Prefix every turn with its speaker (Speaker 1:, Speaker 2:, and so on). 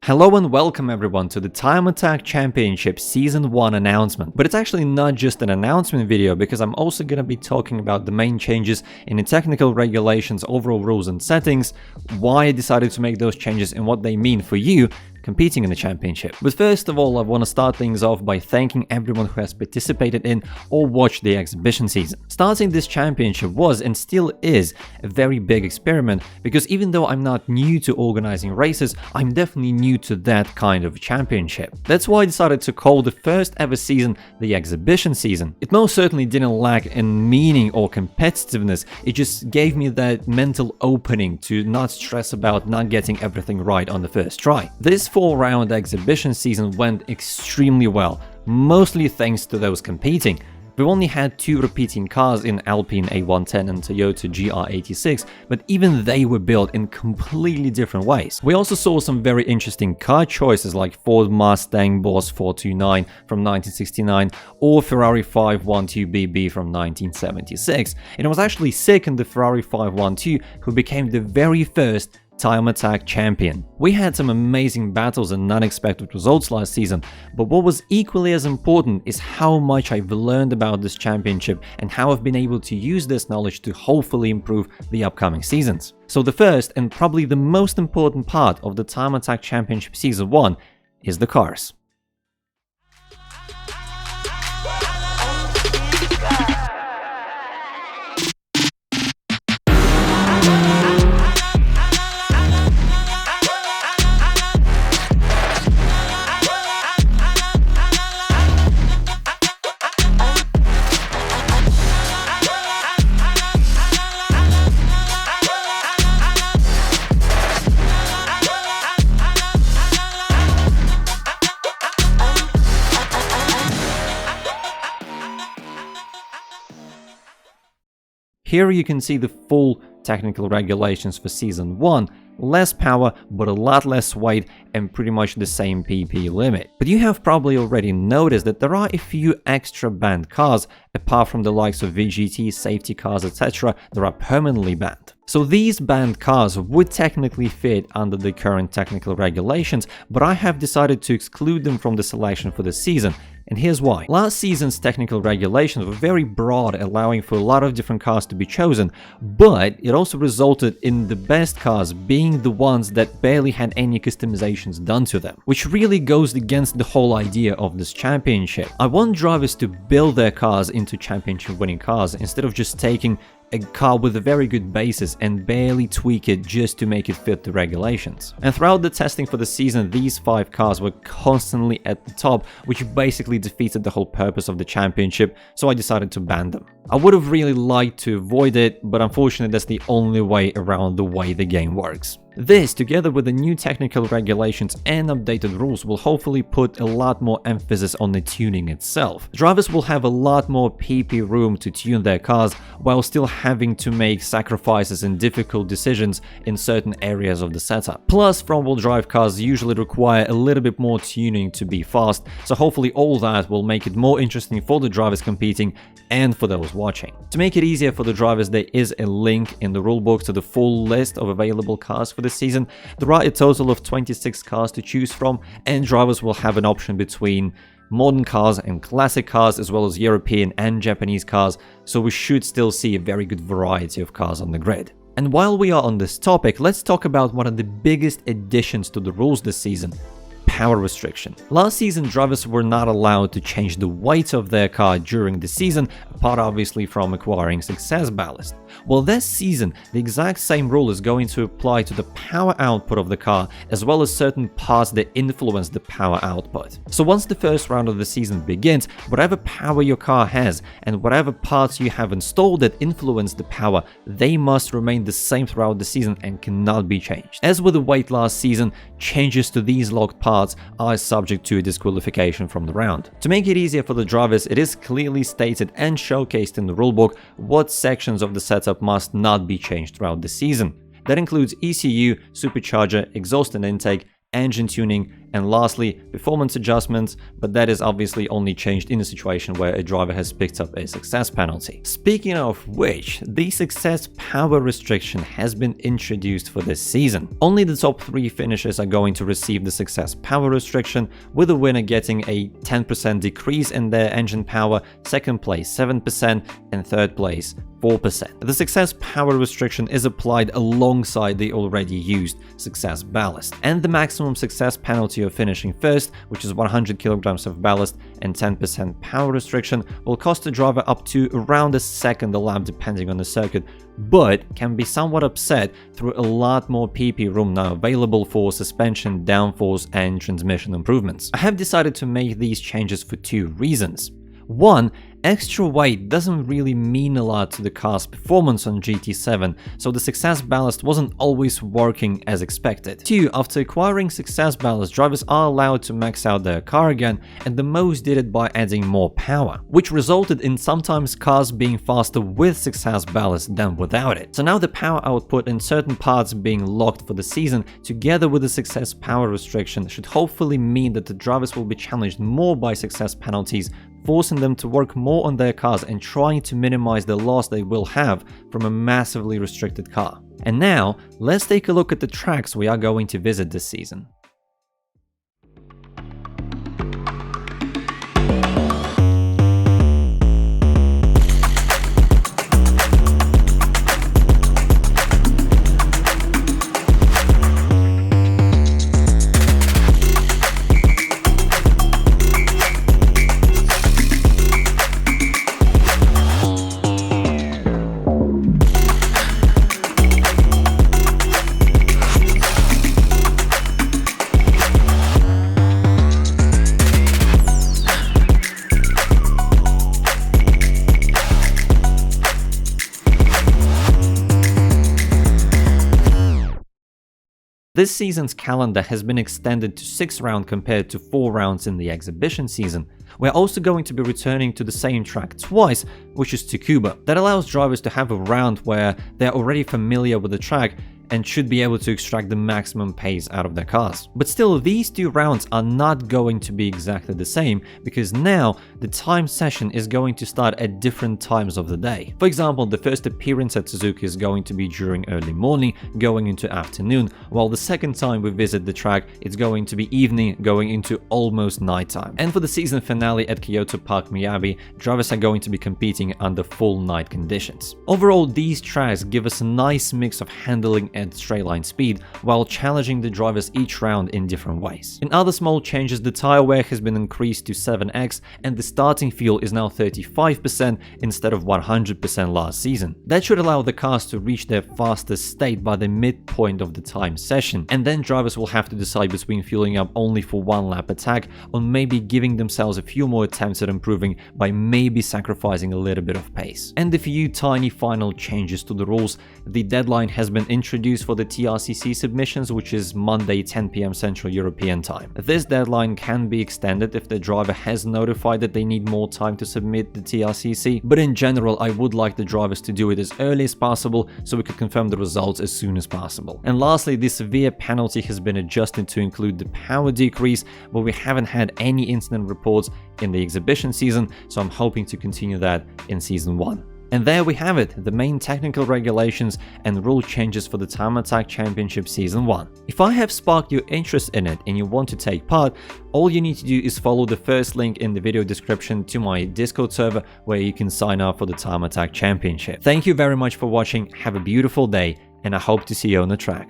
Speaker 1: Hello and welcome everyone to the Time Attack Championship Season 1 announcement. But it's actually not just an announcement video, because I'm also going to be talking about the main changes in the technical regulations, overall rules and settings, why I decided to make those changes and what they mean for you competing in the championship. But first of all, I want to start things off by thanking everyone who has participated in or watched the exhibition season. Starting this championship was and still is a very big experiment, because even though I'm not new to organizing races, I'm definitely new to that kind of championship. That's why I decided to call the first ever season the exhibition season. It most certainly didn't lack in meaning or competitiveness, it just gave me that mental opening to not stress about not getting everything right on the first try. This 4-round exhibition season went extremely well, mostly thanks to those competing. We only had 2 repeating cars in Alpine A110 and Toyota GR86, but even they were built in completely different ways. We also saw some very interesting car choices like Ford Mustang Boss 429 from 1969 or Ferrari 512BB from 1976. And it was actually second the Ferrari 512 who became the very first Time Attack champion. We had some amazing battles and unexpected results last season, but what was equally as important is how much I've learned about this championship and how I've been able to use this knowledge to hopefully improve the upcoming seasons. So the first and probably the most important part of the Time Attack Championship Season 1 is the cars. Here you can see the full technical regulations for Season 1, less power but a lot less weight and pretty much the same PP limit. But you have probably already noticed that there are a few extra banned cars, apart from the likes of VGT, safety cars, etc. that are permanently banned. So these banned cars would technically fit under the current technical regulations, but I have decided to exclude them from the selection for this season. And here's why. Last season's technical regulations were very broad, allowing for a lot of different cars to be chosen, but it also resulted in the best cars being the ones that barely had any customizations done to them, which really goes against the whole idea of this championship. I want drivers to build their cars into championship winning cars instead of just taking a car with a very good basis and barely tweak it just to make it fit the regulations. And throughout the testing for the season, these 5 cars were constantly at the top, which basically defeated the whole purpose of the championship, so I decided to ban them. I would have really liked to avoid it, but unfortunately that's the only way around the way the game works. This, together with the new technical regulations and updated rules, will hopefully put a lot more emphasis on the tuning itself. Drivers will have a lot more PP room to tune their cars, while still having to make sacrifices and difficult decisions in certain areas of the setup. Plus, front-wheel drive cars usually require a little bit more tuning to be fast, so hopefully all that will make it more interesting for the drivers competing and for those watching. To make it easier for the drivers, there is a link in the rulebook to the full list of available cars for this season. There are a total of 26 cars to choose from, and drivers will have an option between modern cars and classic cars, as well as European and Japanese cars, so we should still see a very good variety of cars on the grid. And while we are on this topic, let's talk about one of the biggest additions to the rules this season: power restriction. Last season, drivers were not allowed to change the weight of their car during the season, apart obviously from acquiring success ballast. Well, this season, the exact same rule is going to apply to the power output of the car, as well as certain parts that influence the power output. So once the first round of the season begins, whatever power your car has and whatever parts you have installed that influence the power, they must remain the same throughout the season and cannot be changed. As with the weight last season, changes to these locked parts are subject to disqualification from the round. To make it easier for the drivers, it is clearly stated and showcased in the rulebook what sections of the setup must not be changed throughout the season. That includes ECU, supercharger, exhaust and intake, engine tuning, And lastly, performance adjustments, but that is obviously only changed in a situation where a driver has picked up a success penalty. Speaking of which, the success power restriction has been introduced for this season. Only the top 3 finishers are going to receive the success power restriction, with the winner getting a 10% decrease in their engine power, second place 7%, and third place 4%. The success power restriction is applied alongside the already used success ballast, and the maximum success penalty of finishing first, which is 100 kilograms of ballast and 10% power restriction, will cost the driver up to around a second a lap depending on the circuit, but can be somewhat upset through a lot more PP room now available for suspension, downforce, and transmission improvements. I have decided to make these changes for 2 reasons. 1. Extra weight doesn't really mean a lot to the car's performance on GT7, so the success ballast wasn't always working as expected. 2. After acquiring success ballast, drivers are allowed to max out their car again, and the most did it by adding more power, which resulted in sometimes cars being faster with success ballast than without it. So now the power output in certain parts being locked for the season, together with the success power restriction, should hopefully mean that the drivers will be challenged more by success penalties, forcing them to work more on their cars and trying to minimize the loss they will have from a massively restricted car. And now, let's take a look at the tracks we are going to visit this season. This season's calendar has been extended to 6 rounds compared to 4 rounds in the exhibition season. We're also going to be returning to the same track twice, which is Tsukuba. That allows drivers to have a round where they're already familiar with the track and should be able to extract the maximum pace out of their cars. But still, these 2 rounds are not going to be exactly the same, because now the time session is going to start at different times of the day. For example, the first appearance at Suzuka is going to be during early morning, going into afternoon, while the second time we visit the track, it's going to be evening, going into almost nighttime. And for the season finale at Kyoto Park Miyabi, drivers are going to be competing under full night conditions. Overall, these tracks give us a nice mix of handling at straight line speed, while challenging the drivers each round in different ways. In other small changes, the tire wear has been increased to 7x, and the starting fuel is now 35% instead of 100% last season. That should allow the cars to reach their fastest state by the midpoint of the time session, and then drivers will have to decide between fueling up only for 1 lap attack, or maybe giving themselves a few more attempts at improving by maybe sacrificing a little bit of pace. And a few tiny final changes to the rules. The deadline has been introduced for the TRCC submissions, which is Monday 10 PM Central European Time. This deadline can be extended if the driver has notified that they need more time to submit the TRCC, but in general I would like the drivers to do it as early as possible so we could confirm the results as soon as possible. And lastly, the severe penalty has been adjusted to include the power decrease, but we haven't had any incident reports in the exhibition season, so I'm hoping to continue that in Season 1. And there we have it, the main technical regulations and rule changes for the Time Attack Championship Season 1. If I have sparked your interest in it and you want to take part, all you need to do is follow the first link in the video description to my Discord server, where you can sign up for the Time Attack Championship. Thank you very much for watching, have a beautiful day, and I hope to see you on the track.